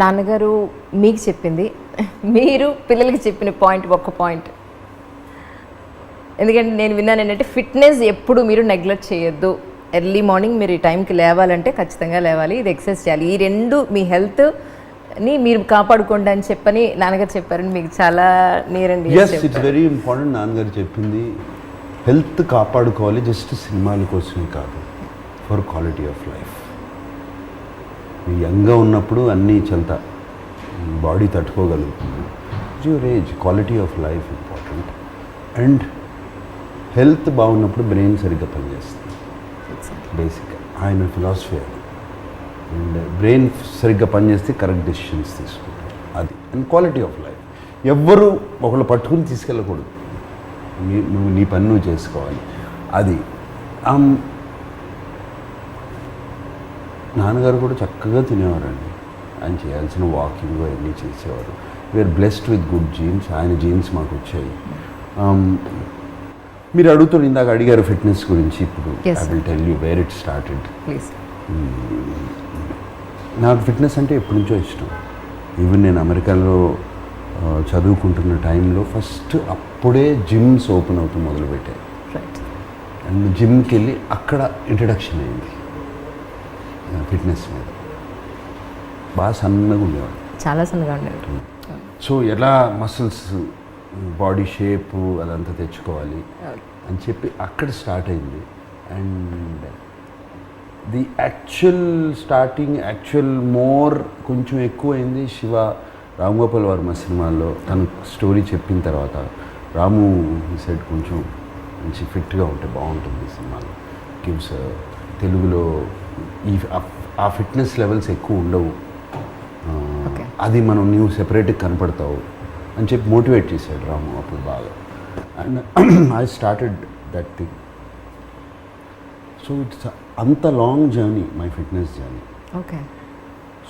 నాన్నగారు మీకు చెప్పింది, మీరు పిల్లలకి చెప్పిన పాయింట్ ఒక్క పాయింట్. ఎందుకంటే నేను విన్నాను ఏంటంటే ఫిట్నెస్ ఎప్పుడు మీరు నెగ్లెక్ట్ చేయొద్దు. ఎర్లీ మార్నింగ్ మీరు ఈ టైంకి లేవాలంటే ఖచ్చితంగా లేవాలి, ఇది ఎక్సర్సైజ్ చేయాలి. ఈ రెండు మీ హెల్త్ని మీరు కాపాడుకోండి అని చెప్పని నాన్నగారు చెప్పారని మీకు చాలా near and yes, it's very important. నాన్నగారు చెప్పింది హెల్త్ కాపాడుకోవాలి, జస్ట్ సినిమాల కోసమే కాదు, ఫర్ క్వాలిటీ ఆఫ్ లైఫ్. యంగ్గా ఉన్నప్పుడు అన్నీ చెల్తా, బాడీ తట్టుకోగలుగుతుంది. Your age, quality of life important. And health బాగున్నప్పుడు బ్రెయిన్ సరిగ్గా పనిచేస్తుంది. బేసిక్గా ఆయన ఫిలాసఫీ అది. అండ్ బ్రెయిన్ సరిగ్గా పనిచేస్తే కరెక్ట్ డెసిషన్స్ తీసుకుంటారు, అది. And quality of life. ఎవ్వరూ ఒకళ్ళు పట్టుకుని తీసుకెళ్ళకూడదు, నువ్వు నీ పని నువ్వు చేసుకోవాలి, అది. నాన్నగారు కూడా చక్కగా తినేవారండి. ఆయన చేయాల్సిన వాకింగ్ అవన్నీ చేసేవారు. We are blessed with good genes. ఆయన జీన్స్ మాకు వచ్చాయి. మీరు అడుగుతున్నారు, ఇందాక అడిగారు ఫిట్నెస్ గురించి. ఇప్పుడు I will tell you where it started. నాకు ఫిట్నెస్ అంటే ఎప్పటి నుంచో ఇష్టం. ఈవెన్ నేను అమెరికాలో చదువుకుంటున్న టైంలో ఫస్ట్ అప్పుడే జిమ్స్ ఓపెన్ అవుతూ మొదలుపెట్టాయి. అండ్ జిమ్కి వెళ్ళి అక్కడ ఇంట్రడక్షన్ అయింది ఫిట్నెస్ మీద. బాగా సన్నగా ఉండేవాడు, చాలా సన్నగా ఉండేవాడు. సో ఎలా మసిల్స్, బాడీ షేపు అదంతా తెచ్చుకోవాలి అని చెప్పి అక్కడ స్టార్ట్ అయింది. అండ్ ది యాక్చువల్ మోర్ కొంచెం ఎక్కువైంది శివ రామ్ వర్మ సినిమాల్లో. తను స్టోరీ చెప్పిన తర్వాత రాము సెట్ కొంచెం మంచి ఫిట్గా ఉంటే బాగుంటుంది సినిమాలో, గివ్స్ తెలుగులో ఆ ఫిట్నెస్ లెవెల్స్ ఎక్కువ ఉండవు, అది మనం నీవు సెపరేట్గా కనపడతావు అని చెప్పి మోటివేట్ చేశాడు రాము అప్పుడు బాగా. And I started that thing. So it's అంత long journey, my fitness journey. Okay.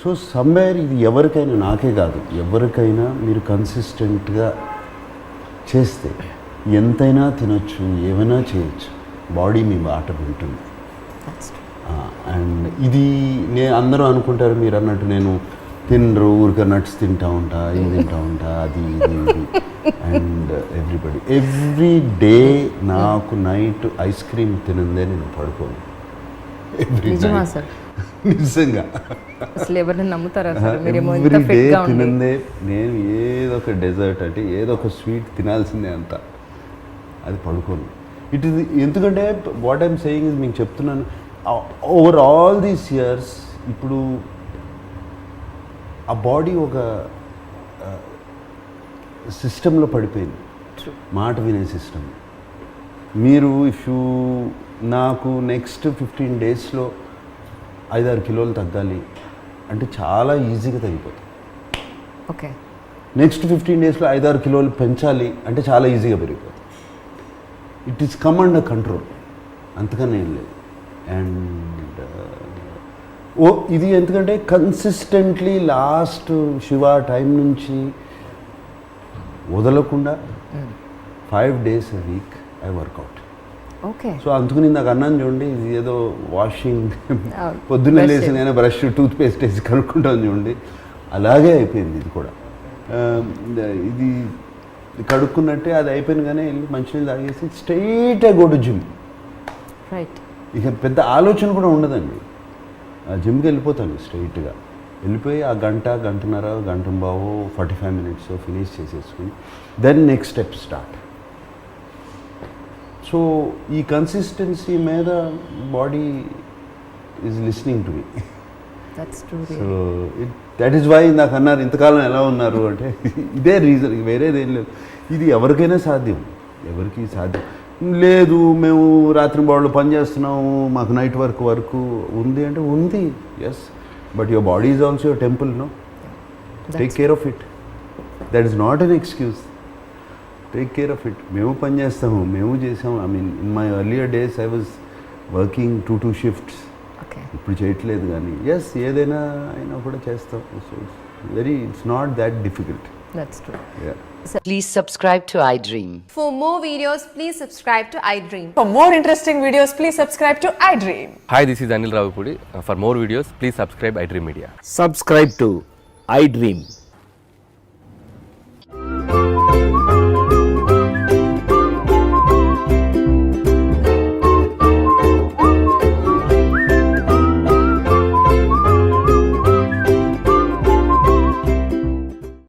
So somewhere ఇది ఎవరికైనా, నాకే కాదు ఎవరికైనా, మీరు కన్సిస్టెంట్గా చేస్తే ఎంతైనా తినొచ్చు, ఏమైనా చేయొచ్చు, బాడీ మీ బాట వింటుంది. అండ్ ఇది అందరూ అనుకుంటారు మీరు అన్నట్టు నేను తినరు, ఊరికే నట్స్ తింటా ఉంటా, ఇది తింటా ఉంటా, అది ఇది ఇది. అండ్ ఎవ్రీ డే నాకు నైట్ ఐస్ క్రీమ్ తినందే నేను పడుకోను. నిజంగా అసలు ఎవరిని నమ్ముతారా? ఎవ్రీ డే తినందే. నేను ఏదో ఒక డెజర్ట్ అంటే ఏదో ఒక స్వీట్ తినాల్సిందే అంత, అది పడుకోను. ఇట్ ఇస్ ఎందుకంటే వాట్ ఐఎమ్ సేయింగ్ ఇస్, మీకు చెప్తున్నాను, ఓవర్ ఆల్ దీస్ ఇయర్స్ ఇప్పుడు ఆ బాడీ ఒక సిస్టంలో పడిపోయింది, మాట వినే సిస్టమ్. మీరు నాకు నెక్స్ట్ 15 డేస్లో 5-6 కిలోలు తగ్గాలి అంటే చాలా ఈజీగా తగ్గిపోతుంది. ఓకే. నెక్స్ట్ 15 డేస్లో 5-6 కిలోలు పెంచాలి అంటే చాలా ఈజీగా పెరిగిపోతుంది. It is come under control, అంతకన్నా ఏం లేదు. అండ్ ఇది ఎందుకంటే కన్సిస్టెంట్లీ లాస్ట్ శివ టైం నుంచి వదలకుండా 5 days a week I workout. Okay. So అందుకని నాకు అన్నాను చూడండి, ఇది ఏదో వాషింగ్ పొద్దున్నే లేచి నేను బ్రష్ టూత్ పేస్ట్ వేసి కడుక్కుంటాను చూడండి, అలాగే అయిపోయింది ఇది కూడా. ఇది కడుక్కున్నట్టే అది అయిపోయింది, కానీ వెళ్ళి మంచినీళ్ళు తాగేసి స్ట్రైట్గా గో టు జిమ్. రైట్. ఇక పెద్ద ఆలోచన కూడా ఉండదండి, ఆ జిమ్కి వెళ్ళిపోతాను స్ట్రైట్గా. వెళ్ళిపోయి ఆ గంటన్నర, గంటంబావో 45 minutes ఫినిష్ చేసేసుకుని then next step start. So ఈ కన్సిస్టెన్సీ మీద body is listening to me. So that is why నాకు అన్నారు ఇంతకాలం ఎలా ఉన్నారు అంటే ఇదే రీజన్, వేరేదేం లేదు. ఇది ఎవరికైనా సాధ్యం, ఎవరికి సాధ్యం లేదు. మేము రాత్రి బాడీలో పని చేస్తున్నాము, మాకు నైట్ వరకు ఉంది అంటే ఉంది, yes. But your body is also your temple, no? Take care of it. That is not an excuse. Take care of it. మేము పని చేస్తాము, మేము చేసాము. I mean in my earlier days I was working 2 shifts. ఇప్పుడు చేయట్లేదు, కానీ yes ఏదైనా అయినా కూడా చేస్తాం. So it's not that difficult. That's true. Yeah. Please subscribe to iDream. For more videos, please subscribe to iDream. For more interesting videos, please subscribe to iDream. Hi, this is Anil Ravipudi. For more videos, please subscribe iDream Media. Subscribe to I Dream.